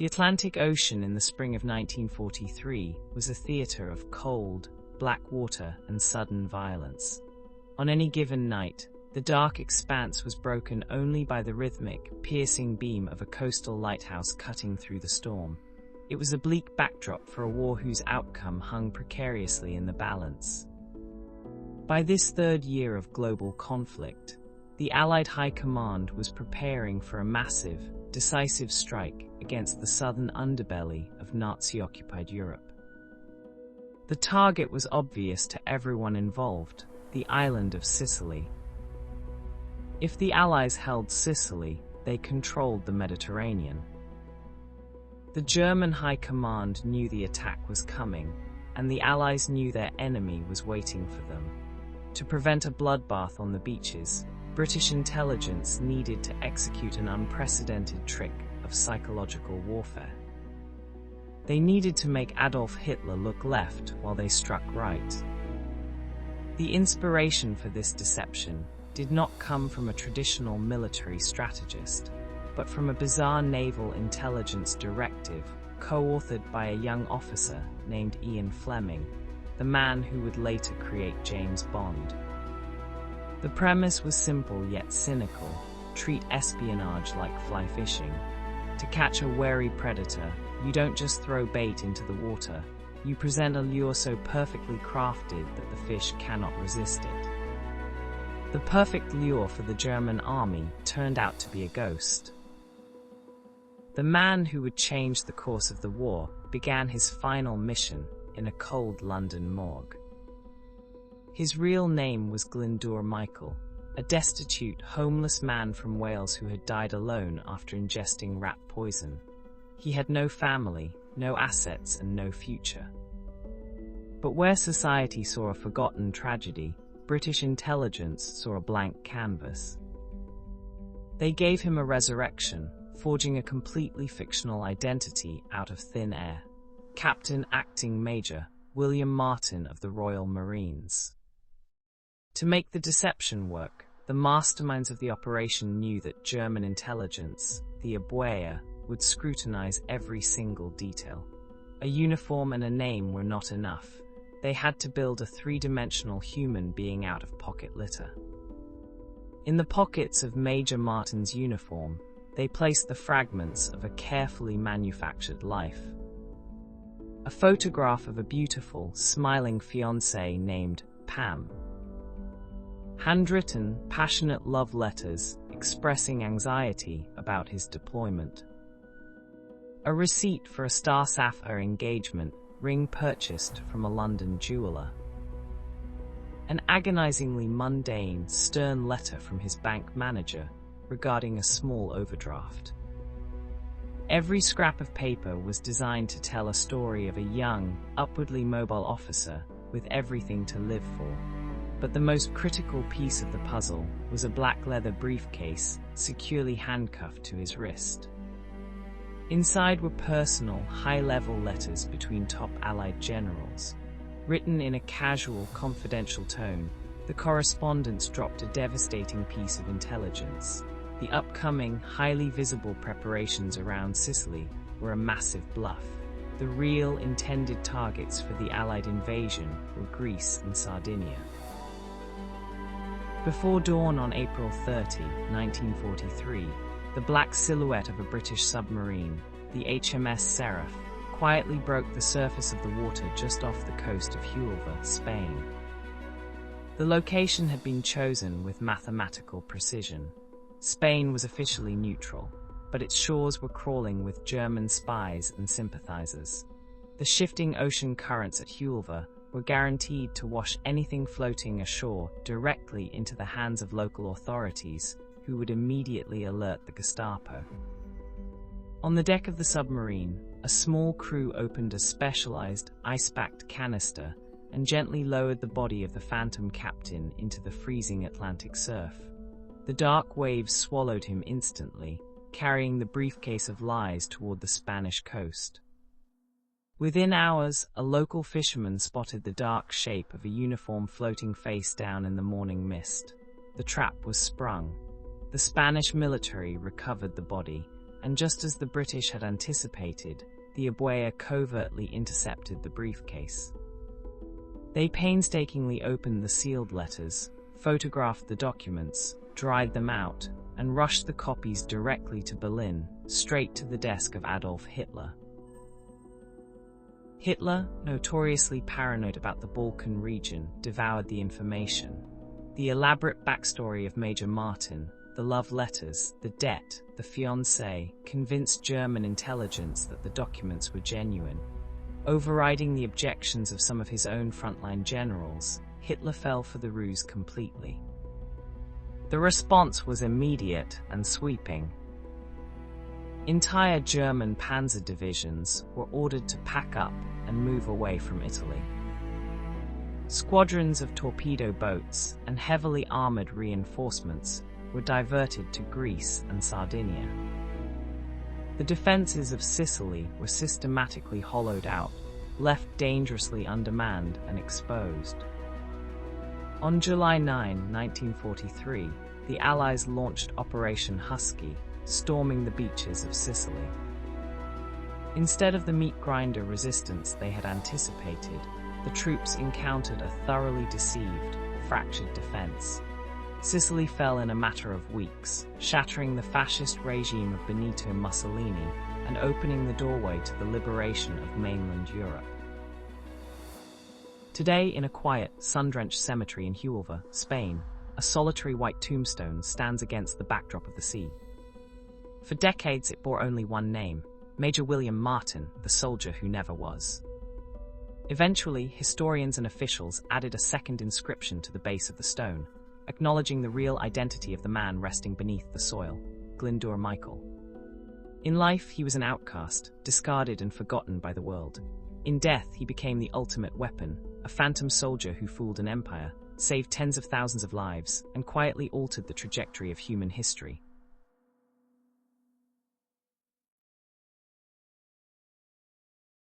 The Atlantic Ocean in the spring of 1943 was a theater of cold, black water and sudden violence. On any given night, the dark expanse was broken only by the rhythmic, piercing beam of a coastal lighthouse cutting through the storm. It was a bleak backdrop for a war whose outcome hung precariously in the balance. By this third year of global conflict, the Allied High Command was preparing for a massive, decisive strike against the southern underbelly of Nazi-occupied Europe. The target was obvious to everyone involved: the island of Sicily. If the Allies held Sicily, they controlled the Mediterranean. The German High Command knew the attack was coming, and the Allies knew their enemy was waiting for them. To prevent a bloodbath on the beaches, British intelligence needed to execute an unprecedented trick of psychological warfare. They needed to make Adolf Hitler look left while they struck right. The inspiration for this deception did not come from a traditional military strategist, but from a bizarre naval intelligence directive co-authored by a young officer named Ian Fleming, the man who would later create James Bond. The premise was simple yet cynical: treat espionage like fly fishing. To catch a wary predator, you don't just throw bait into the water, you present a lure so perfectly crafted that the fish cannot resist it. The perfect lure for the German army turned out to be a ghost. The man who would change the course of the war began his final mission in a cold London morgue. His real name was Glyndwr Michael, a destitute, homeless man from Wales who had died alone after ingesting rat poison. He had no family, no assets, and no future. But where society saw a forgotten tragedy, British intelligence saw a blank canvas. They gave him a resurrection, forging a completely fictional identity out of thin air: Captain Acting Major William Martin of the Royal Marines. To make the deception work, the masterminds of the operation knew that German intelligence, the WWII, would scrutinize every single detail. A uniform and a name were not enough. They had to build a three-dimensional human being out of pocket litter. In the pockets of Major Martin's uniform, they placed the fragments of a carefully manufactured life. A photograph of a beautiful, smiling fiancée named Pam. Handwritten, passionate love letters expressing anxiety about his deployment. A receipt for a star sapphire engagement ring purchased from a London jeweler. An agonizingly mundane, stern letter from his bank manager regarding a small overdraft. Every scrap of paper was designed to tell a story of a young, upwardly mobile officer with everything to live for. But the most critical piece of the puzzle was a black leather briefcase securely handcuffed to his wrist. Inside were personal, high-level letters between top Allied generals. Written in a casual, confidential tone, the correspondence dropped a devastating piece of intelligence. The upcoming, highly visible preparations around Sicily were a massive bluff. The real, intended targets for the Allied invasion were Greece and Sardinia. Before dawn on April 30, 1943, the black silhouette of a British submarine, the HMS Seraph, quietly broke the surface of the water just off the coast of Huelva, Spain. The location had been chosen with mathematical precision. Spain was officially neutral, but its shores were crawling with German spies and sympathizers. The shifting ocean currents at Huelva were guaranteed to wash anything floating ashore directly into the hands of local authorities, who would immediately alert the Gestapo. On the deck of the submarine, a small crew opened a specialized, ice-packed canister and gently lowered the body of the phantom captain into the freezing Atlantic surf. The dark waves swallowed him instantly, carrying the briefcase of lies toward the Spanish coast. Within hours, a local fisherman spotted the dark shape of a uniform floating face down in the morning mist. The trap was sprung. The Spanish military recovered the body, and just as the British had anticipated, the WWII covertly intercepted the briefcase. They painstakingly opened the sealed letters, photographed the documents, dried them out, and rushed the copies directly to Berlin, straight to the desk of Adolf Hitler. Hitler, notoriously paranoid about the Balkan region, devoured the information. The elaborate backstory of Major Martin, the love letters, the debt, the fiancée, convinced German intelligence that the documents were genuine. Overriding the objections of some of his own frontline generals, Hitler fell for the ruse completely. The response was immediate and sweeping. Entire German panzer divisions were ordered to pack up and move away from Italy. Squadrons of torpedo boats and heavily armored reinforcements were diverted to Greece and Sardinia. The defenses of Sicily were systematically hollowed out, left dangerously undermanned and exposed. On July 9, 1943, the Allies launched Operation Husky, storming the beaches of Sicily. Instead of the meat-grinder resistance they had anticipated, the troops encountered a thoroughly deceived, fractured defense. Sicily fell in a matter of weeks, shattering the fascist regime of Benito Mussolini and opening the doorway to the liberation of mainland Europe. Today, in a quiet, sun-drenched cemetery in Huelva, Spain, a solitary white tombstone stands against the backdrop of the sea. For decades it bore only one name, Major William Martin, the soldier who never was. Eventually, historians and officials added a second inscription to the base of the stone, acknowledging the real identity of the man resting beneath the soil, Glyndwr Michael. In life, he was an outcast, discarded and forgotten by the world. In death, he became the ultimate weapon, a phantom soldier who fooled an empire, saved tens of thousands of lives, and quietly altered the trajectory of human history.